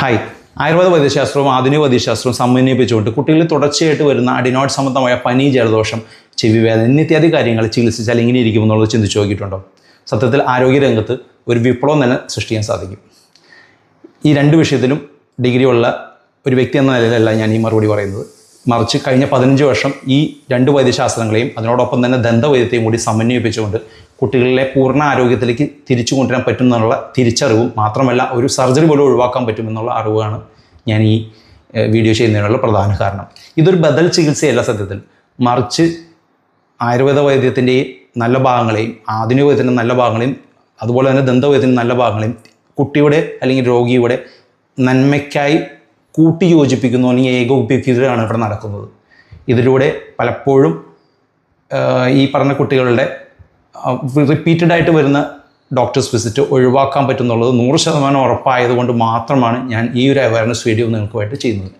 Hi, Ayurveda വൈദ്യശാസ്ത്രവും ആധുനിക വൈദ്യശാസ്ത്രവും സമന്വയിപ്പിച്ചുകൊണ്ട് കുട്ടികളിൽ തുടർച്ചയായിട്ട് വരുന്ന അഡിനോയിഡ് സംബന്ധമായ പനി, ജലദോഷം, ചെവിവേദന എന്നിത്യാദി കാര്യങ്ങൾ ചികിത്സിച്ചാൽ ഇങ്ങനെ ഇരിക്കുമെന്നുള്ളത് ചിന്തിച്ചു നോക്കിയിട്ടുണ്ടോ? സത്യത്തിൽ ആരോഗ്യരംഗത്ത് ഒരു വിപ്ലവം തന്നെ സൃഷ്ടിക്കാൻ സാധിക്കും. ഈ രണ്ട് വിഷയത്തിലും ഡിഗ്രിയുള്ള ഒരു വ്യക്തി എന്ന നിലയിലല്ല ഞാൻ ഈ മറുപടി പറയുന്നത്. മറിച്ച് കഴിഞ്ഞ 15 വർഷം ഈ രണ്ട് വൈദ്യശാസ്ത്രങ്ങളെയും അതിനോടൊപ്പം തന്നെ ദന്തവൈദ്യത്തെയും കൂടി സമന്വയിപ്പിച്ചുകൊണ്ട് കുട്ടികളിലെ പൂർണ്ണ ആരോഗ്യത്തിലേക്ക് തിരിച്ചു കൊണ്ടുവരാൻ പറ്റുമെന്നുള്ള തിരിച്ചറിവും മാത്രമല്ല ഒരു സർജറി പോലും ഒഴിവാക്കാൻ പറ്റുമെന്നുള്ള അറിവാണ് ഞാൻ ഈ വീഡിയോ ചെയ്യുന്നതിനുള്ള പ്രധാന കാരണം. ഇതൊരു ബദൽ ചികിത്സയല്ല സത്യത്തിൽ, മറിച്ച് ആയുർവേദ വൈദ്യത്തിൻ്റെ നല്ല ഭാഗങ്ങളെയും ആധുനിക വൈദ്യത്തിൻ്റെ നല്ല ഭാഗങ്ങളെയും അതുപോലെ തന്നെ ദന്തവൈദ്യത്തിൻ്റെ നല്ല ഭാഗങ്ങളെയും കുട്ടിയുടെ അല്ലെങ്കിൽ രോഗിയുടെ നന്മയ്ക്കായി കൂട്ടി യോജിപ്പിക്കുന്നു അല്ലെങ്കിൽ ഏകോപിപ്പിക്കുകയാണ് ഇവിടെ നടക്കുന്നത്. ഇതിലൂടെ പലപ്പോഴും ഈ പറഞ്ഞ കുട്ടികളുടെ റിപ്പീറ്റഡായിട്ട് വരുന്ന ഡോക്ടേഴ്സ് വിസിറ്റ് ഒഴിവാക്കാൻ പറ്റുന്നുള്ളത് 100% ഉറപ്പായതുകൊണ്ട് മാത്രമാണ് ഞാൻ ഈ ഒരു അവയർനെസ് വീഡിയോ നിങ്ങൾക്കുമായിട്ട് ചെയ്യുന്നത്.